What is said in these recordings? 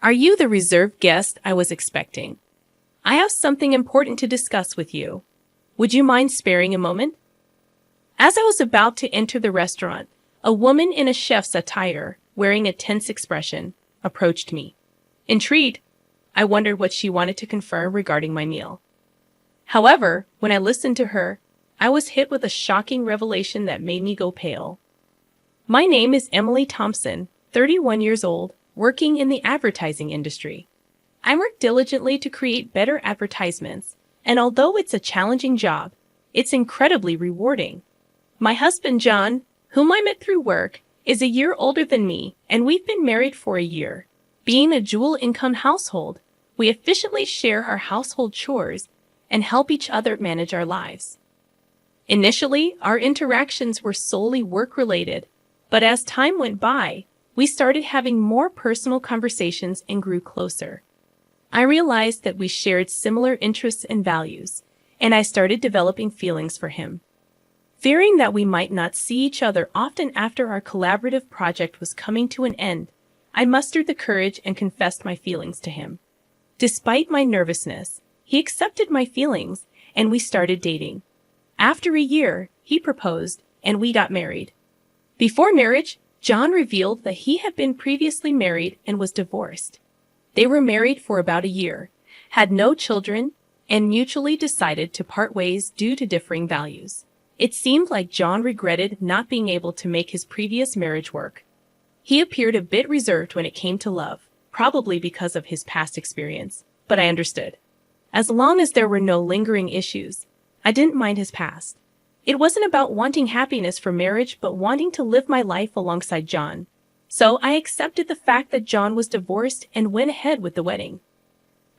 Are you the reserved guest I was expecting? I have something important to discuss with you. Would you mind sparing a moment? As I was about to enter the restaurant, a woman in a chef's attire, wearing a tense expression, approached me. Intrigued, I wondered what she wanted to confirm regarding my meal. However, when I listened to her, I was hit with a shocking revelation that made me go pale. My name is Emily Thompson, 31 years old, working in the advertising industry. I work diligently to create better advertisements, and although it's a challenging job, it's incredibly rewarding. My husband, John, whom I met through work, is a year older than me, and we've been married for a year. Being a dual-income household, we efficiently share our household chores and help each other manage our lives. Initially, our interactions were solely work-related, but as time went by, we started having more personal conversations and grew closer. I realized that we shared similar interests and values, and I started developing feelings for him. Fearing that we might not see each other often after our collaborative project was coming to an end, I mustered the courage and confessed my feelings to him. Despite my nervousness, he accepted my feelings, and we started dating. After a year, he proposed, and we got married. Before marriage, John revealed that he had been previously married and was divorced. They were married for about a year, had no children, and mutually decided to part ways due to differing values. It seemed like John regretted not being able to make his previous marriage work. He appeared a bit reserved when it came to love, probably because of his past experience, but I understood. As long as there were no lingering issues, I didn't mind his past. It wasn't about wanting happiness for marriage, but wanting to live my life alongside John. So I accepted the fact that John was divorced and went ahead with the wedding.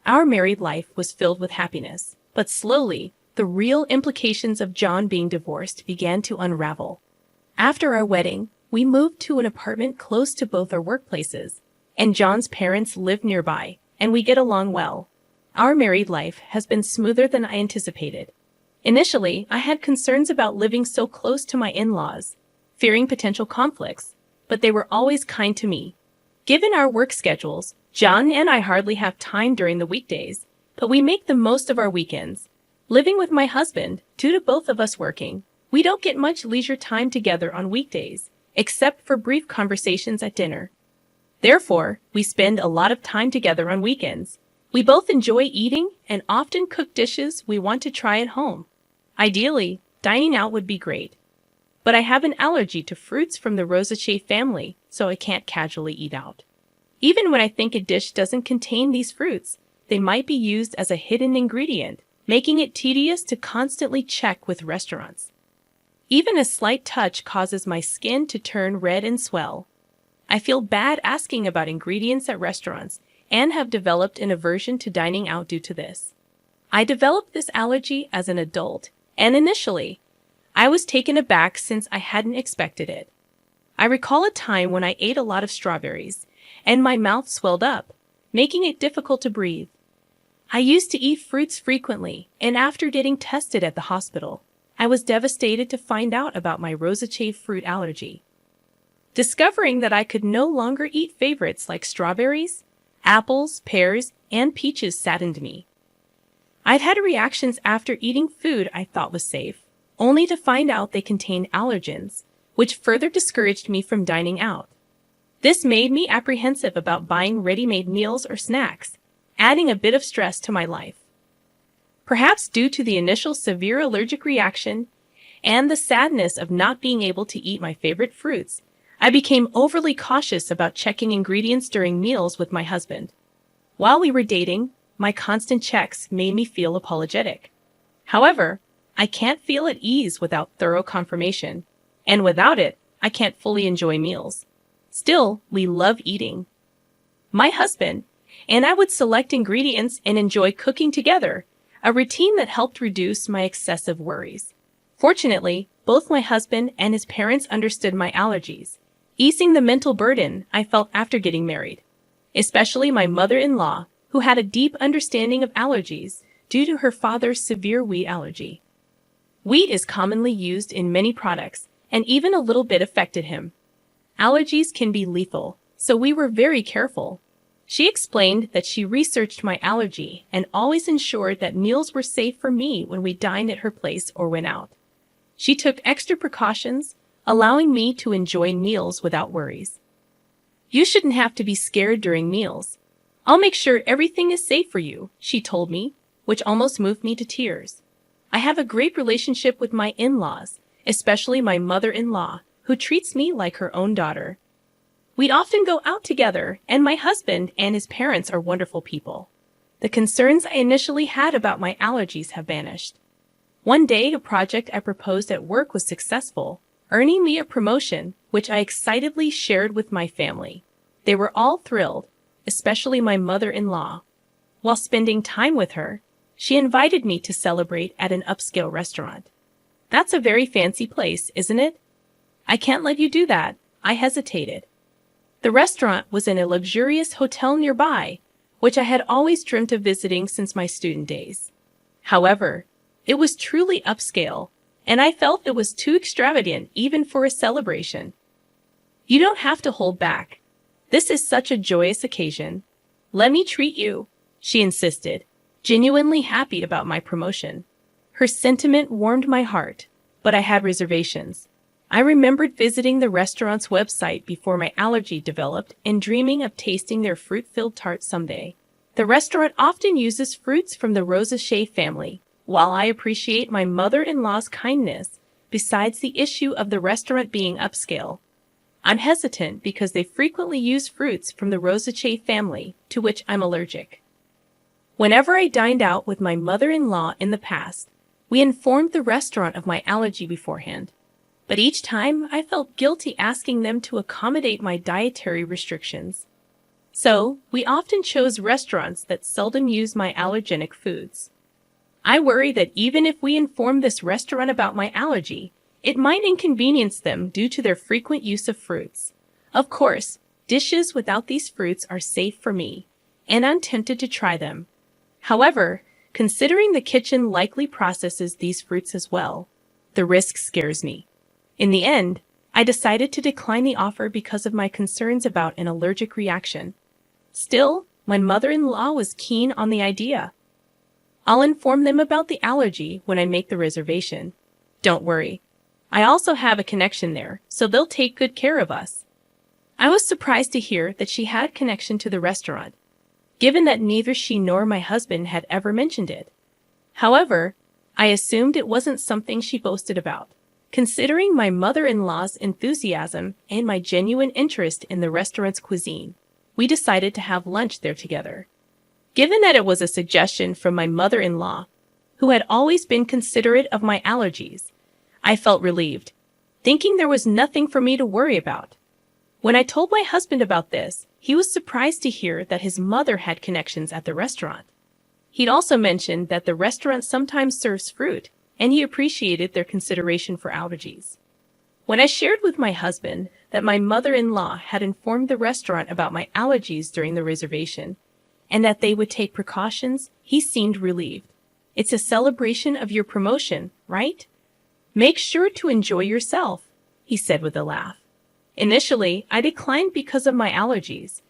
Our married life was filled with happiness, but slowly, the real implications of John being divorced began to unravel. After our wedding, we moved to an apartment close to both our workplaces, and John's parents live nearby, and we get along well. Our married life has been smoother than I anticipated. Initially, I had concerns about living so close to my in-laws, fearing potential conflicts, but they were always kind to me. Given our work schedules, John and I hardly have time during the weekdays, but we make the most of our weekends. Living with my husband, due to both of us working, we don't get much leisure time together on weekdays, except for brief conversations at dinner. Therefore, we spend a lot of time together on weekends. We both enjoy eating and often cook dishes we want to try at home. Ideally, dining out would be great. But I have an allergy to fruits from the Rosaceae family, so I can't casually eat out. Even when I think a dish doesn't contain these fruits, they might be used as a hidden ingredient, making it tedious to constantly check with restaurants. Even a slight touch causes my skin to turn red and swell. I feel bad asking about ingredients at restaurants and have developed an aversion to dining out due to this. I developed this allergy as an adult, and initially, I was taken aback since I hadn't expected it. I recall a time when I ate a lot of strawberries, and my mouth swelled up, making it difficult to breathe. I used to eat fruits frequently, and after getting tested at the hospital, I was devastated to find out about my Rosaceae fruit allergy. Discovering that I could no longer eat favorites like strawberries, apples, pears, and peaches saddened me. I'd had reactions after eating food I thought was safe, only to find out they contained allergens, which further discouraged me from dining out. This made me apprehensive about buying ready-made meals or snacks, adding a bit of stress to my life. Perhaps due to the initial severe allergic reaction and the sadness of not being able to eat my favorite fruits, I became overly cautious about checking ingredients during meals with my husband. While we were dating, my constant checks made me feel apologetic. However, I can't feel at ease without thorough confirmation, and without it, I can't fully enjoy meals. Still, we love eating. My husband and I would select ingredients and enjoy cooking together, a routine that helped reduce my excessive worries. Fortunately, both my husband and his parents understood my allergies, easing the mental burden I felt after getting married, especially my mother-in-law, who had a deep understanding of allergies due to her father's severe wheat allergy. Wheat is commonly used in many products, and even a little bit affected him. Allergies can be lethal, so we were very careful. She explained that she researched my allergy and always ensured that meals were safe for me when we dined at her place or went out. She took extra precautions, allowing me to enjoy meals without worries. You shouldn't have to be scared during meals. I'll make sure everything is safe for you, she told me, which almost moved me to tears. I have a great relationship with my in-laws, especially my mother-in-law, who treats me like her own daughter. We often go out together, and my husband and his parents are wonderful people. The concerns I initially had about my allergies have vanished. One day, a project I proposed at work was successful, earning me a promotion, which I excitedly shared with my family. They were all thrilled, especially my mother-in-law. While spending time with her, she invited me to celebrate at an upscale restaurant. That's a very fancy place, isn't it? I can't let you do that, I hesitated. The restaurant was in a luxurious hotel nearby, which I had always dreamt of visiting since my student days. However, it was truly upscale, and I felt it was too extravagant even for a celebration. You don't have to hold back. This is such a joyous occasion. Let me treat you, she insisted, genuinely happy about my promotion. Her sentiment warmed my heart, but I had reservations. I remembered visiting the restaurant's website before my allergy developed and dreaming of tasting their fruit-filled tart someday. The restaurant often uses fruits from the Rosacea family. While I appreciate my mother-in-law's kindness, besides the issue of the restaurant being upscale, I'm hesitant because they frequently use fruits from the Rosacea family, to which I'm allergic. Whenever I dined out with my mother-in-law in the past, we informed the restaurant of my allergy beforehand. But each time, I felt guilty asking them to accommodate my dietary restrictions. So, we often chose restaurants that seldom use my allergenic foods. I worry that even if we inform this restaurant about my allergy, it might inconvenience them due to their frequent use of fruits. Of course, dishes without these fruits are safe for me, and I'm tempted to try them. However, considering the kitchen likely processes these fruits as well, the risk scares me. In the end, I decided to decline the offer because of my concerns about an allergic reaction. Still, my mother-in-law was keen on the idea. I'll inform them about the allergy when I make the reservation. Don't worry. I also have a connection there, so they'll take good care of us. I was surprised to hear that she had connection to the restaurant, given that neither she nor my husband had ever mentioned it. However, I assumed it wasn't something she boasted about. Considering my mother-in-law's enthusiasm and my genuine interest in the restaurant's cuisine, we decided to have lunch there together. Given that it was a suggestion from my mother-in-law, who had always been considerate of my allergies, I felt relieved, thinking there was nothing for me to worry about. When I told my husband about this, he was surprised to hear that his mother had connections at the restaurant. He'd also mentioned that the restaurant sometimes serves fruit, and he appreciated their consideration for allergies. When I shared with my husband that my mother-in-law had informed the restaurant about my allergies during the reservation, and that they would take precautions, he seemed relieved. It's a celebration of your promotion, right? Make sure to enjoy yourself, he said with a laugh. Initially, I declined because of my allergies,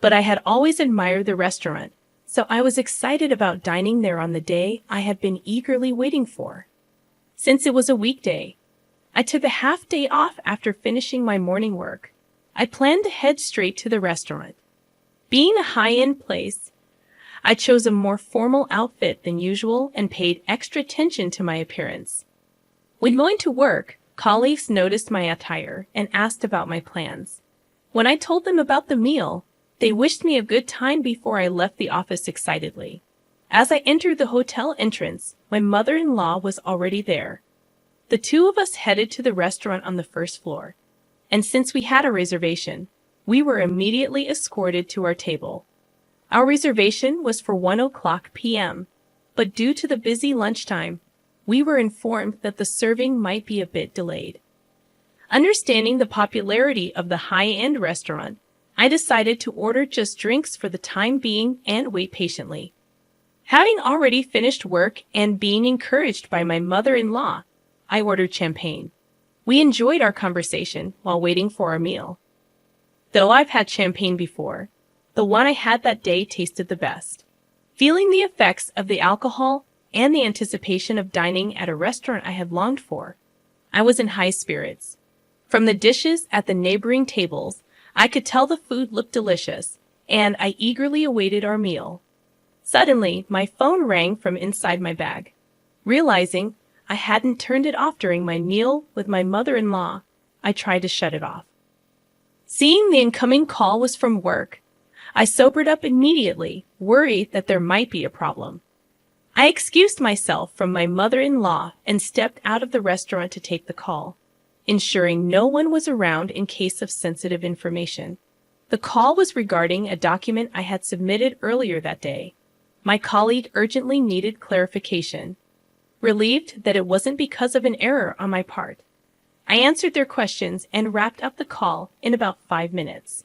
but I had always admired the restaurant, so I was excited about dining there on the day I had been eagerly waiting for. Since it was a weekday, I took a half day off after finishing my morning work. I planned to head straight to the restaurant. Being a high-end place, I chose a more formal outfit than usual and paid extra attention to my appearance. When going to work, colleagues noticed my attire and asked about my plans. When I told them about the meal, they wished me a good time before I left the office excitedly. As I entered the hotel entrance, my mother-in-law was already there. The two of us headed to the restaurant on the first floor, and since we had a reservation, we were immediately escorted to our table. Our reservation was for 1:00 p.m., but due to the busy lunchtime, we were informed that the serving might be a bit delayed. Understanding the popularity of the high-end restaurant, I decided to order just drinks for the time being and wait patiently. Having already finished work and being encouraged by my mother-in-law, I ordered champagne. We enjoyed our conversation while waiting for our meal. Though I've had champagne before, The one I had that day tasted the best. Feeling the effects of the alcohol and the anticipation of dining at a restaurant I had longed for, I was in high spirits. From the dishes at the neighboring tables, I could tell the food looked delicious, and I eagerly awaited our meal. Suddenly, my phone rang from inside my bag. Realizing I hadn't turned it off during my meal with my mother-in-law, I tried to shut it off. Seeing the incoming call was from work, I sobered up immediately, worried that there might be a problem. I excused myself from my mother-in-law and stepped out of the restaurant to take the call, ensuring no one was around in case of sensitive information. The call was regarding a document I had submitted earlier that day. My colleague urgently needed clarification. Relieved that it wasn't because of an error on my part, I answered their questions and wrapped up the call in about 5 minutes.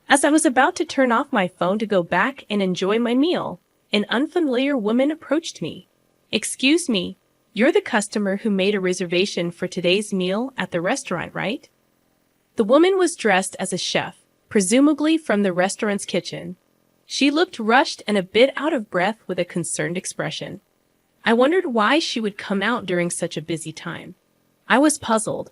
As I was about to turn off my phone to go back and enjoy my meal, an unfamiliar woman approached me. "Excuse me, you're the customer who made a reservation for today's meal at the restaurant, right?" The woman was dressed as a chef, presumably from the restaurant's kitchen. She looked rushed and a bit out of breath with a concerned expression. I wondered why she would come out during such a busy time. I was puzzled,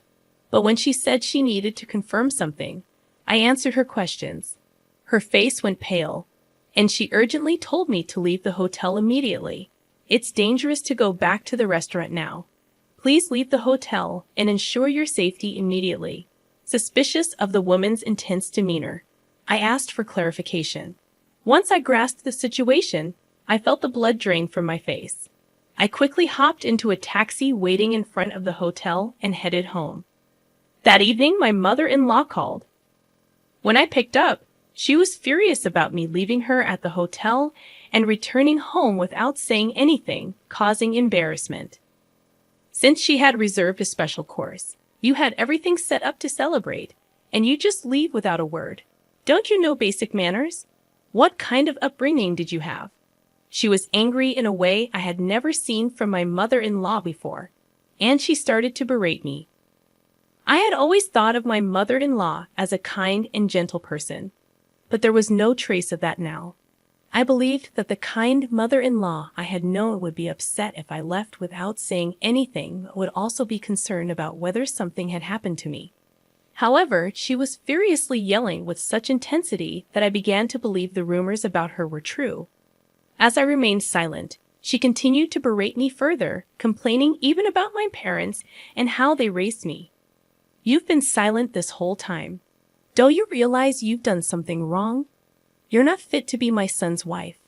but when she said she needed to confirm something, I answered her questions. Her face went pale, and she urgently told me to leave the hotel immediately. "It's dangerous to go back to the restaurant now. Please leave the hotel and ensure your safety immediately." Suspicious of the woman's intense demeanor, I asked for clarification. Once I grasped the situation, I felt the blood drain from my face. I quickly hopped into a taxi waiting in front of the hotel and headed home. That evening, my mother-in-law called. When I picked up, she was furious about me leaving her at the hotel and returning home without saying anything, causing embarrassment. Since she had reserved a special course, you had everything set up to celebrate, and you just leave without a word. Don't you know basic manners? What kind of upbringing did you have? She was angry in a way I had never seen from my mother-in-law before, and she started to berate me. I had always thought of my mother-in-law as a kind and gentle person, but there was no trace of that now. I believed that the kind mother-in-law I had known would be upset if I left without saying anything, but would also be concerned about whether something had happened to me. However, she was furiously yelling with such intensity that I began to believe the rumors about her were true. As I remained silent, she continued to berate me further, complaining even about my parents and how they raised me. "You've been silent this whole time. Don't you realize you've done something wrong? You're not fit to be my son's wife."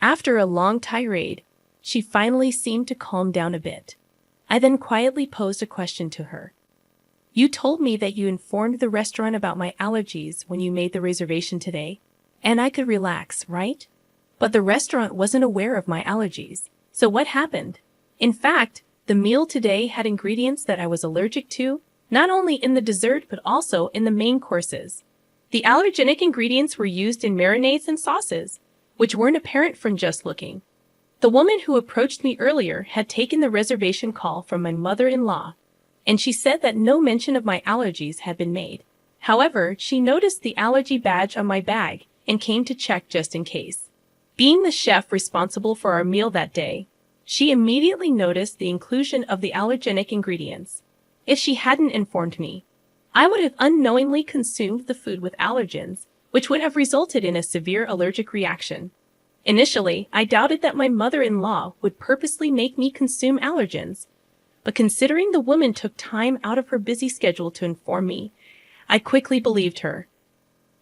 After a long tirade, she finally seemed to calm down a bit. I then quietly posed a question to her. "You told me that you informed the restaurant about my allergies when you made the reservation today, and I could relax, right? But the restaurant wasn't aware of my allergies. So what happened? In fact, the meal today had ingredients that I was allergic to, not only in the dessert but also in the main courses. The allergenic ingredients were used in marinades and sauces, which weren't apparent from just looking. The woman who approached me earlier had taken the reservation call from my mother-in-law, and she said that no mention of my allergies had been made. However, she noticed the allergy badge on my bag and came to check just in case. Being the chef responsible for our meal that day, she immediately noticed the inclusion of the allergenic ingredients. If she hadn't informed me, I would have unknowingly consumed the food with allergens, which would have resulted in a severe allergic reaction. Initially, I doubted that my mother-in-law would purposely make me consume allergens, but considering the woman took time out of her busy schedule to inform me, I quickly believed her.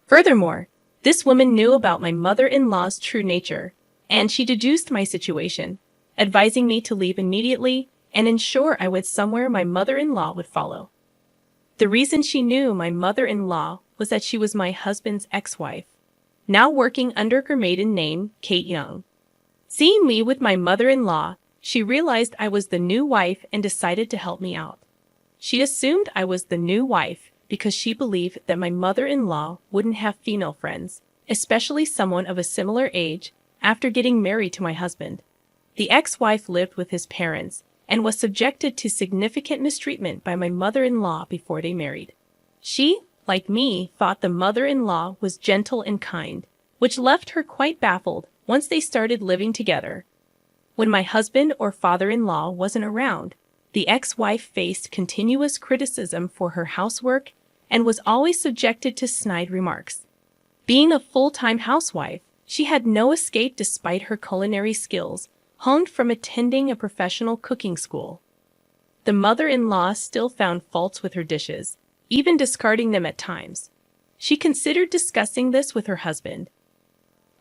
Furthermore, this woman knew about my mother-in-law's true nature, and she deduced my situation, advising me to leave immediately and ensure I went somewhere my mother-in-law would follow. The reason she knew my mother-in-law was that she was my husband's ex-wife, now working under her maiden name, Kate Young. Seeing me with my mother-in-law, she realized I was the new wife and decided to help me out. She assumed I was the new wife because she believed that my mother-in-law wouldn't have female friends, especially someone of a similar age, after getting married to my husband. The ex-wife lived with his parents and was subjected to significant mistreatment by my mother-in-law before they married. She, like me, thought the mother-in-law was gentle and kind, which left her quite baffled once they started living together. When my husband or father-in-law wasn't around, the ex-wife faced continuous criticism for her housework and was always subjected to snide remarks. Being a full-time housewife, she had no escape despite her culinary skills, honed from attending a professional cooking school. The mother-in-law still found faults with her dishes, even discarding them at times. She considered discussing this with her husband.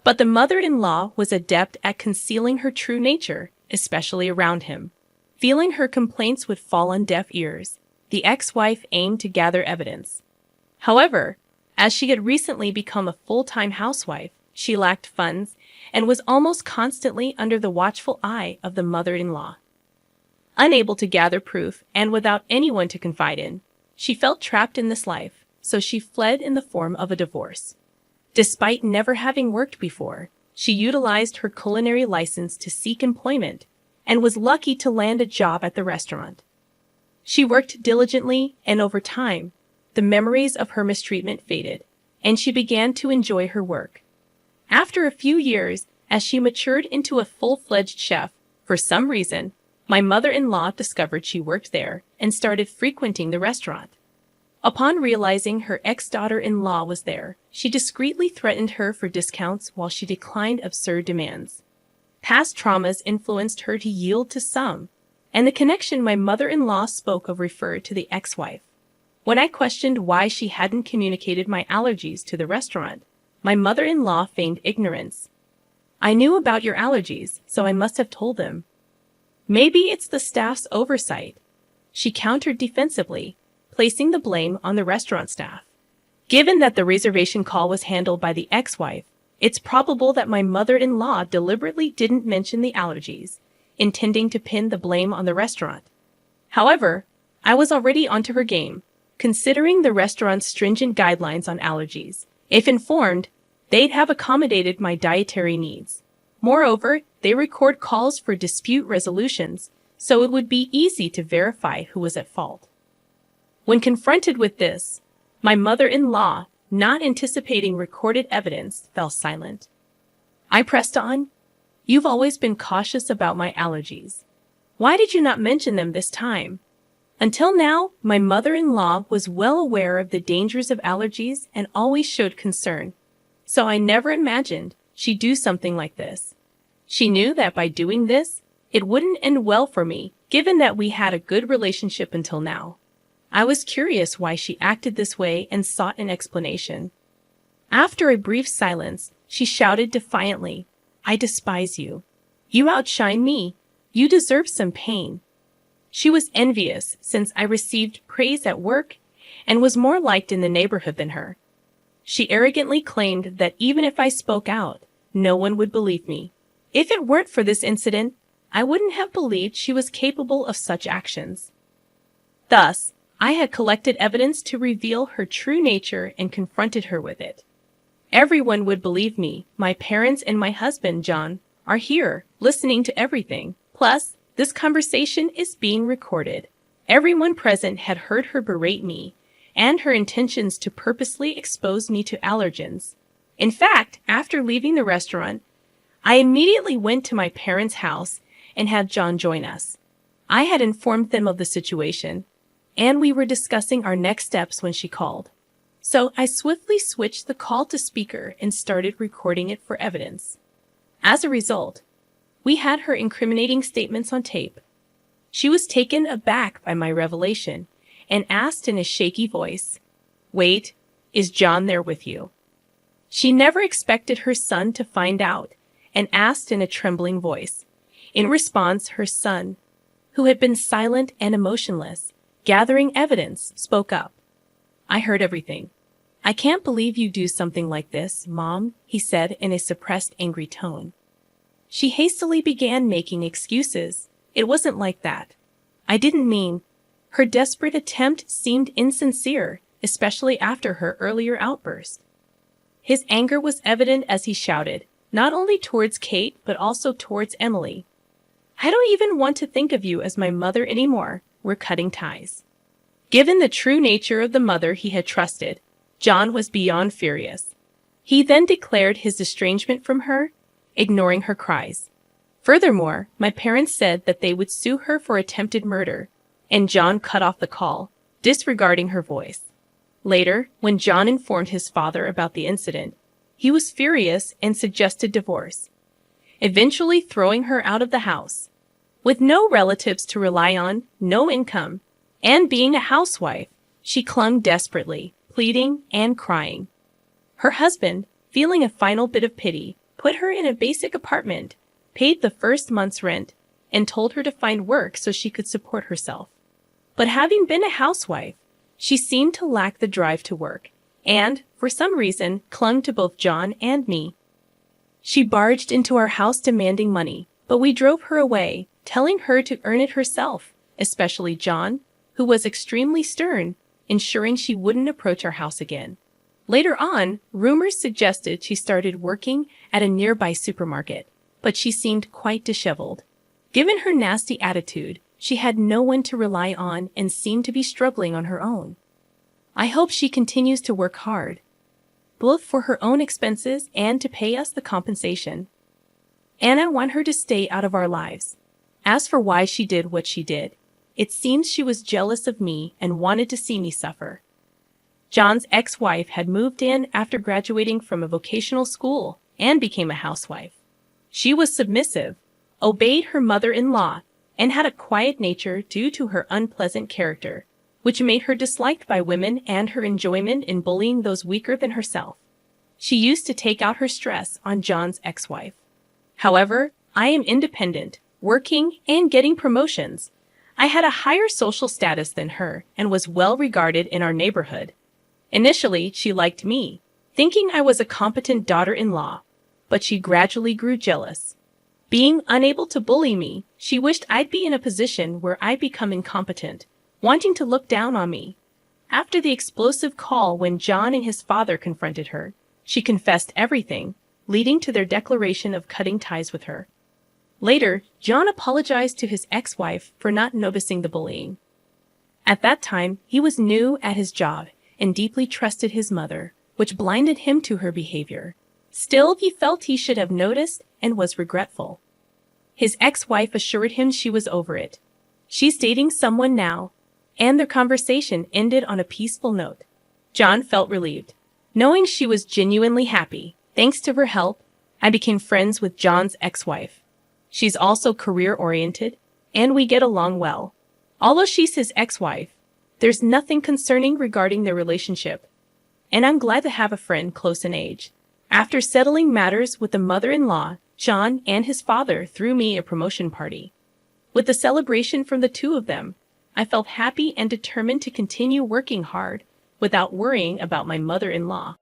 But the mother-in-law was adept at concealing her true nature, especially around him. Feeling her complaints would fall on deaf ears, the ex-wife aimed to gather evidence. However, as she had recently become a full-time housewife, she lacked funds and was almost constantly under the watchful eye of the mother-in-law. Unable to gather proof and without anyone to confide in, she felt trapped in this life, so she fled in the form of a divorce. Despite never having worked before, she utilized her culinary license to seek employment and was lucky to land a job at the restaurant. She worked diligently, and over time, the memories of her mistreatment faded, and she began to enjoy her work. After a few years, as she matured into a full-fledged chef, for some reason, my mother-in-law discovered she worked there and started frequenting the restaurant. Upon realizing her ex-daughter-in-law was there, she discreetly threatened her for discounts while she declined absurd demands. Past traumas influenced her to yield to some, and the connection my mother-in-law spoke of referred to the ex-wife. When I questioned why she hadn't communicated my allergies to the restaurant, my mother-in-law feigned ignorance. "I knew about your allergies, so I must have told them." "Maybe it's the staff's oversight," she countered defensively, placing the blame on the restaurant staff. Given that the reservation call was handled by the ex-wife, it's probable that my mother-in-law deliberately didn't mention the allergies, intending to pin the blame on the restaurant. However, I was already onto her game, considering the restaurant's stringent guidelines on allergies. If informed, they'd have accommodated my dietary needs. Moreover, they record calls for dispute resolutions, so it would be easy to verify who was at fault. When confronted with this, my mother-in-law, not anticipating recorded evidence, fell silent. I pressed on. "You've always been cautious about my allergies. Why did you not mention them this time?" Until now, my mother-in-law was well aware of the dangers of allergies and always showed concern, so I never imagined she'd do something like this. She knew that by doing this, it wouldn't end well for me, given that we had a good relationship until now. I was curious why she acted this way and sought an explanation. After a brief silence, she shouted defiantly, "I despise you. You outshine me. You deserve some pain." She was envious since I received praise at work and was more liked in the neighborhood than her. She arrogantly claimed that even if I spoke out, no one would believe me. If it weren't for this incident, I wouldn't have believed she was capable of such actions. Thus, I had collected evidence to reveal her true nature and confronted her with it. Everyone would believe me. My parents and my husband, John, are here, listening to everything. Plus, this conversation is being recorded. Everyone present had heard her berate me and her intentions to purposely expose me to allergens. In fact, after leaving the restaurant, I immediately went to my parents' house and had John join us. I had informed them of the situation, and we were discussing our next steps when she called. So I swiftly switched the call to speaker and started recording it for evidence. As a result, we had her incriminating statements on tape. She was taken aback by my revelation and asked in a shaky voice, "Wait, is John there with you?" She never expected her son to find out and asked in a trembling voice. In response, her son, who had been silent and emotionless, gathering evidence, spoke up. "I heard everything. I can't believe you do something like this, Mom," he said in a suppressed, angry tone. She hastily began making excuses. "It wasn't like that. I didn't mean." Her desperate attempt seemed insincere, especially after her earlier outburst. His anger was evident as he shouted, not only towards Kate, but also towards Emily. "I don't even want to think of you as my mother anymore. We're cutting ties." Given the true nature of the mother he had trusted, John was beyond furious. He then declared his estrangement from her, ignoring her cries. Furthermore, my parents said that they would sue her for attempted murder, and John cut off the call, disregarding her voice. Later, when John informed his father about the incident, he was furious and suggested divorce, eventually throwing her out of the house. With no relatives to rely on, no income, and being a housewife, she clung desperately, pleading and crying. Her husband, feeling a final bit of pity, put her in a basic apartment, paid the first month's rent, and told her to find work so she could support herself. But having been a housewife, she seemed to lack the drive to work, and, for some reason, clung to both John and me. She barged into our house demanding money, but we drove her away, telling her to earn it herself, especially John, who was extremely stern, ensuring she wouldn't approach our house again. Later on, rumors suggested she started working at a nearby supermarket, but she seemed quite disheveled. Given her nasty attitude, she had no one to rely on and seemed to be struggling on her own. I hope she continues to work hard, both for her own expenses and to pay us the compensation. And I want her to stay out of our lives. As for why she did what she did, it seems she was jealous of me and wanted to see me suffer. John's ex-wife had moved in after graduating from a vocational school and became a housewife. She was submissive, obeyed her mother-in-law, and had a quiet nature due to her unpleasant character, which made her disliked by women and her enjoyment in bullying those weaker than herself. She used to take out her stress on John's ex-wife. However, I am independent, working, and getting promotions. I had a higher social status than her and was well regarded in our neighborhood. Initially, she liked me, thinking I was a competent daughter-in-law, but she gradually grew jealous. Being unable to bully me, she wished I'd be in a position where I'd become incompetent, wanting to look down on me. After the explosive call when John and his father confronted her, she confessed everything, leading to their declaration of cutting ties with her. Later, John apologized to his ex-wife for not noticing the bullying. At that time, he was new at his job and deeply trusted his mother, which blinded him to her behavior. Still, he felt he should have noticed and was regretful. His ex-wife assured him she was over it. She's dating someone now, and their conversation ended on a peaceful note. John felt relieved, knowing she was genuinely happy. Thanks to her help, I became friends with John's ex-wife. She's also career-oriented, and we get along well. Although she's his ex-wife, there's nothing concerning regarding their relationship, and I'm glad to have a friend close in age. After settling matters with the mother-in-law, John and his father threw me a promotion party. With the celebration from the two of them, I felt happy and determined to continue working hard without worrying about my mother-in-law.